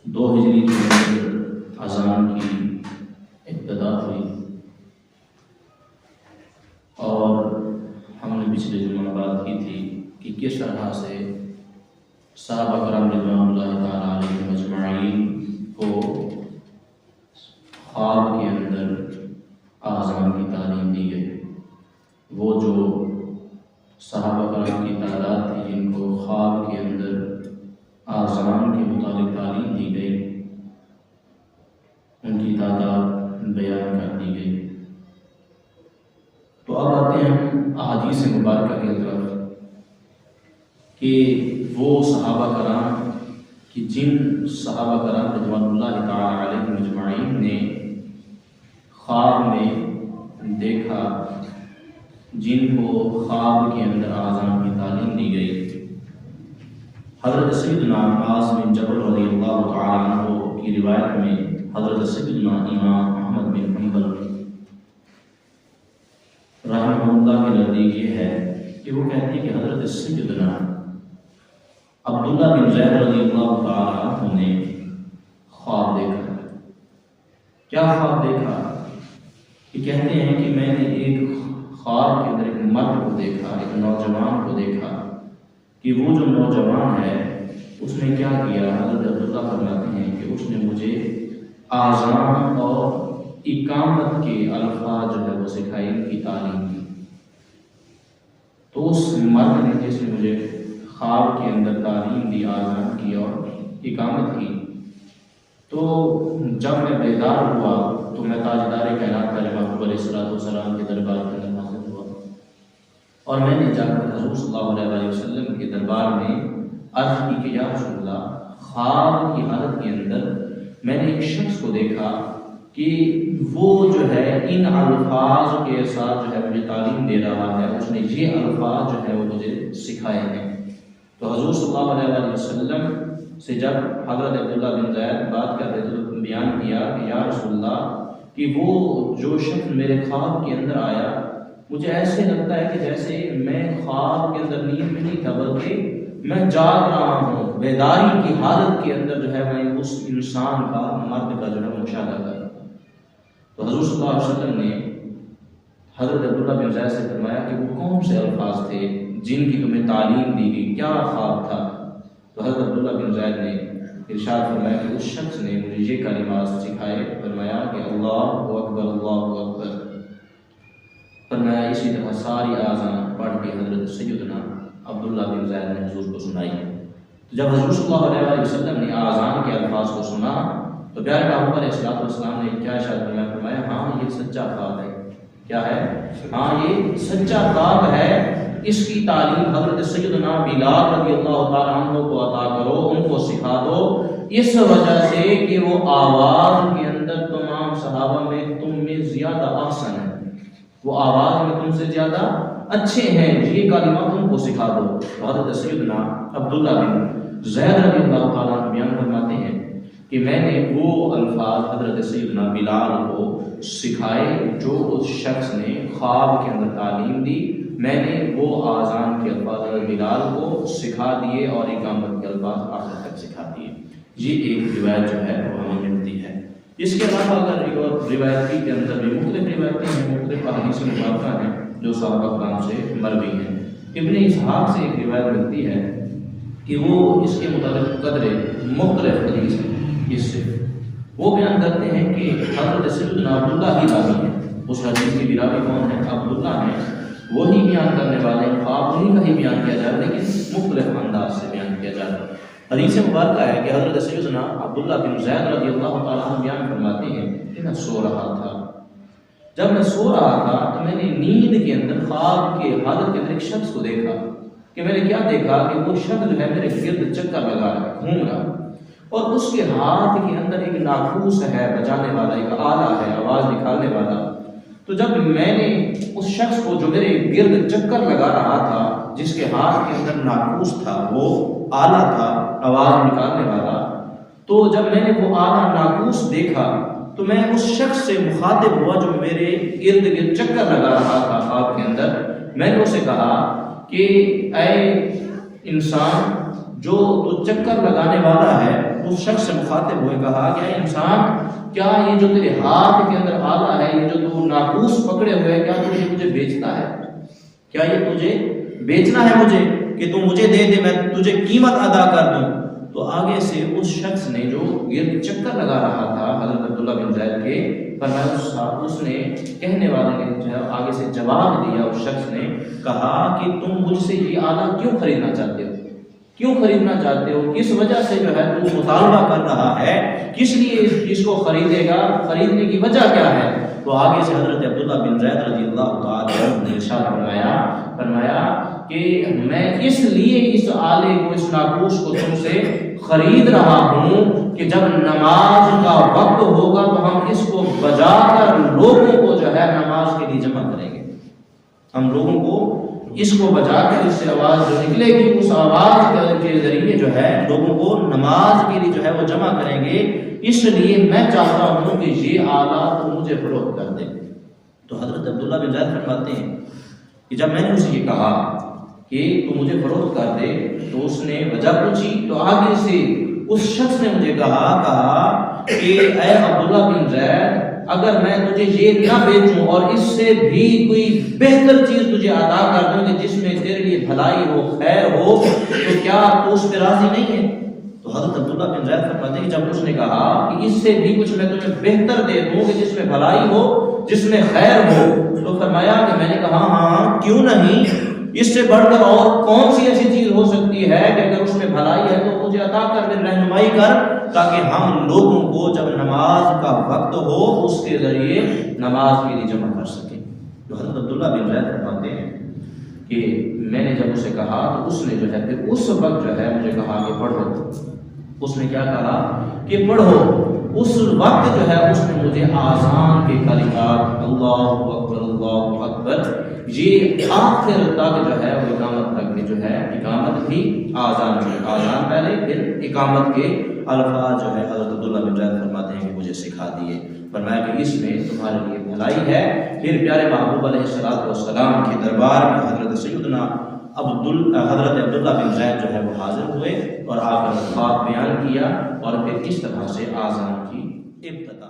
دو ہجری کے اندر اذان کی ابتدا ہوئی، اور ہم نے پچھلے جمعہ بات کی تھی کہ کس طرح سے صحابہ کرام رضوان اللہ تعالیٰ علیہم اجمعین کو خواب کے اندر اذان کی تعلیم دی گئی۔ وہ جو صحابہ کرام کی تعداد تھی جن کو خواب کے اندر اذان کے متعلق تعلیم دی گئی، ان کی تعداد بیان کر دی گئی۔ تو اب آتے ہیں ہم احادیث مبارکہ کی طرف کہ وہ صحابہ کرام کہ جن صحابہ کرام رضوان اللہ تعالیٰ علیہم اجمعین نے خواب میں دیکھا، جن کو خواب کے اندر اذان کی تعلیم دی گئی۔ حضرت سیدنا معاذ بن جبل رضی اللہ تعالیٰ عنہ کی روایت میں حضرت سیدنا امام احمد بن حنبل رحمہ اللہ کے نزدیک یہ ہے کہ وہ کہتے ہیں کہ حضرت سیدنا عبداللہ بن زید رضی اللہ تعالیٰ عنہ نے خواب دیکھا۔ کیا خواب دیکھا؟ کہ کہتے ہیں کہ میں نے ایک خواب کے اندر ایک مرد کو دیکھا، ایک نوجوان کو دیکھا کہ وہ جو نوجوان ہے اس نے کیا کیا۔ حضرت عبداللہ فرماتے ہیں کہ اس نے مجھے اذان اور اقامت کے الفاظ جو ہے وہ سکھائی، ان کی تعلیم دی۔ تو اس مرد نے جس نے مجھے خواب کے اندر تعلیم دی، اذان کی اور اقامت کی، تو جب میں بیدار ہوا تو میں تاجدار کائنات کا محبوب علیہ الصلوۃ والسلام کے دربار کے اندر حاضر ہوا، اور میں نے جا کر حضور صلی اللہ علیہ وسلم کے دربار میں عرض کی کہ یا رسول اللہ، خواب کی حالت کے اندر میں نے ایک شخص کو دیکھا کہ وہ جو ہے ان الفاظ کے ساتھ جو ہے مجھے تعلیم دے رہا ہے، اس نے یہ الفاظ جو ہے وہ مجھے سکھائے ہیں۔ تو حضور صلی اللہ علیہ وسلم سے جب حضرت عبداللہ بن زید بات کر رہے تھے تو بیان کیا کہ یا رسول اللہ، کہ وہ جو شخص میرے خواب کے اندر آیا، مجھے ایسے لگتا ہے کہ جیسے میں خواب کے اندر نیند میں نہیں تھا، بلکہ میں جاگ رہا ہوں، بیداری کی حالت کے اندر جو ہے میں اس انسان کا، مرد کا جو ہے مشاہدہ کر رہا ہوں۔ تو حضور صلی اللہ علیہ وسلم نے حضرت عبداللہ بن زید سے فرمایا کہ وہ کون سے الفاظ تھے جن کی تمہیں تعلیم دی گئی، کیا خواب تھا؟ تو حضرت عبداللہ بن زید نے ارشاد فرمایا کہ اس شخص نے مجھے یہ کلمات سکھائے، فرمایا کہ اللہ اکبر اللہ اکبر، فرمایا اسی طرح ساری اذان پڑھ کے حضرت سیدنا عبداللہ بن زید نے حضور کو سنائی۔ تو جب حضور صلی اللہ علیہ وسلم نے اذان کے الفاظ کو سنا تو پیارے پیغمبر علیہ الصلوۃ والسلام نے کیا ارشاد فرمایا؟ فرمایا ہاں یہ سچا خواب ہے۔ کیا ہے؟ ہاں یہ سچا خواب ہے، اس کی تعلیم حضرت سیدنا بلال رضی اللہ تعالیٰ عنہ کو عطا کرو، ان کو سکھا دو، اس وجہ سے کہ وہ آواز کے اندر تمام صحابہ میں تم میں زیادہ احسن ہے، وہ آواز میں تم سے زیادہ اچھے ہیں، یہ کلمات ان کو سکھا دو۔ حضرت سیدنا عبداللہ بن زید رضی اللہ تعالیٰ عنہ بیان فرماتے ہیں کہ میں نے وہ الفاظ حضرت سیدنا بلال کو سکھائے جو اس شخص نے خواب کے اندر تعلیم دی، میں نے وہ اذان کے الفاظ حضرت بلال کو سکھا دیے اور اقامت کے الفاظ آخر تک سکھا دیے۔ یہ ایک روایت جو ہے وہ ہمیں ملتی ہے۔ اس کے علاوہ اگر روایتی کے اندر بھی مختلف روایتیں ہیں، مختلف احادیث مبارکہ ہیں جو صحابہ کرام سے مروی ہیں۔ ابن اسحاق سے ایک روایت ملتی ہے کہ وہ اس کے متعلق قدر مختلف حدیث ہیں، اس سے وہ بیان کرتے ہیں کہ حضرت سیدنا عبداللہ ہی راوی ہیں، اس حدیث کے بھی راوی کون ہیں؟ عبداللہ ہیں، وہی بیان کرنے والے ہیں، خواب انہیں کا ہی بیان کیا جا رہا ہے لیکن مختلف انداز سے بیان کیا جا رہا ہے۔ حدیث مبارکہ ہے کہ حضرت سیدنا عبداللہ بن زید رضی اللہ تعالیٰ عنہ بیان فرماتے ہیں کہ میں سو رہا تھا، جب میں سو رہا تھا تو میں نے نیند کے اندر، خواب کے حالت کے اندر ایک شخص کو دیکھا کہ میں نے کیا دیکھا کہ وہ شخص جو ہے میرے گرد چکر لگا رہا ہے، گھوم رہا، اور اس کے ہاتھ کے اندر ایک ناقوس ہے بجانے والا، ایک آلہ ہے آواز نکالنے والا۔ تو جب میں نے اس شخص کو جو میرے گرد چکر لگا رہا تھا، جس کے ہاتھ کے اندر ناقوس تھا، وہ آلہ تھا آواز نکالنے والا، تو جب میں نے وہ آلہ ناقوس دیکھا تو میں اس شخص سے مخاطب ہوا جو میرے ارد گرد چکر لگا رہا تھا خواب کے اندر۔ میں نے اسے کہا کہ اے انسان، جو تو چکر لگانے والا ہے اس شخص سے مخاطب ہوئے کہا کہ اے انسان، کیا یہ جو تیرے ہاتھ کے اندر آلہ ہے، یہ جو تو ناقوس پکڑے ہوئے، کیا تو یہ مجھے بیچتا ہے؟ کیا یہ تجھے بیچنا ہے مجھے کہ تو مجھے دے دے، میں تجھے قیمت ادا کر دوں؟ تو آگے سے اس شخص نے جو گرد چکر لگا رہا تھا حضرت عبداللہ بن زید کے، فرمایا اس نے کہنے والے نے جو ہے آگے سے جواب دیا، اس شخص نے کہا کہ تم مجھ سے یہ آلہ کیوں خریدنا چاہتے ہو؟ کیوں خریدنا چاہتے ہو؟ کس وجہ سے جو ہے تو مطالبہ کر رہا ہے؟ کس لیے اس کو خریدے گا؟ خریدنے کی وجہ کیا ہے؟ تو آگے سے حضرت عبداللہ بن زید رضی اللہ تعالی عنہ نے ارشاد فرمایا کہ میں اس لیے اس آلے کو، اس ناقوس کو تم سے خرید رہا ہوں کہ جب نماز کا وقت ہوگا تو ہم اس کو بجا کر لوگوں کو جو ہے نماز کے لیے جمع کریں گے۔ ہم لوگوں کو اس کو بجا کر، اس سے آواز جو نکلے گی، اس آواز کے ذریعے جو ہے لوگوں کو نماز کے لیے جو ہے وہ جمع کریں گے۔ اس لیے میں چاہتا ہوں کہ یہ آلہ تو مجھے فروخت کر دے۔ تو حضرت عبداللہ بن زید فرماتے ہیں کہ جب میں نے اسے یہ کہا کہ تو مجھے فروخت کر دے تو اس نے وجہ پوچھی، تو آگے سے اس شخص نے مجھے کہا کہ اے عبداللہ بن زید، اگر میں تجھے یہ نہ بیچوں اور اس سے بھی کوئی بہتر چیز تجھے عطا کر دوں کہ جس میں تیرے لیے بھلائی ہو، خیر ہو، تو کیا تو اس پہ راضی نہیں ہے؟ تو حضرت عبداللہ بن زید فرماتے ہیں کہ جب اس نے کہا کہ اس سے بھی کچھ میں تجھے بہتر دے دوں کہ جس میں بھلائی ہو، جس میں خیر ہو، تو فرمایا کہ میں نے کہا ہاں کیوں نہیں، اس سے بڑھ کر اور کون سی ایسی چیز ہو سکتی ہے کہ اگر اس میں بھلائی ہے تو مجھے عطا کر دے، رہنمائی کر، تاکہ ہم لوگوں کو جب نماز کا وقت ہو اس کے ذریعے نماز کے لیے جمع کر سکیں۔ تو حضرت عبداللہ بن زید فرماتے ہیں کہ میں نے جب اسے کہا تو اس نے جو ہے پھر اس وقت جو ہے مجھے کہا کہ پڑھو۔ اس نے کیا کہا کہ پڑھو۔ اس وقت جو ہے اس نے مجھے آذان کے کلمات اللہ اکبر اللہ اکبر، یہ آخر تک جو ہے وہ اقامت تک کے جو ہے اقامت بھی آذان پہلے پھر اقامت کے الفاظ جو ہے حضرت عبداللہ بن زید فرماتے ہیں کہ مجھے سکھا دیے۔ فرمایا کہ اس میں تمہارے لیے بھلائی ہے۔ پھر پیارے محبوب علیہ السلام کے دربار میں حضرت سیدنا حضرت عبداللہ بن زید جو ہے وہ حاضر ہوئے اور آپ نے بات بیان کیا اور پھر اس طرح سے آذان کی ابتدا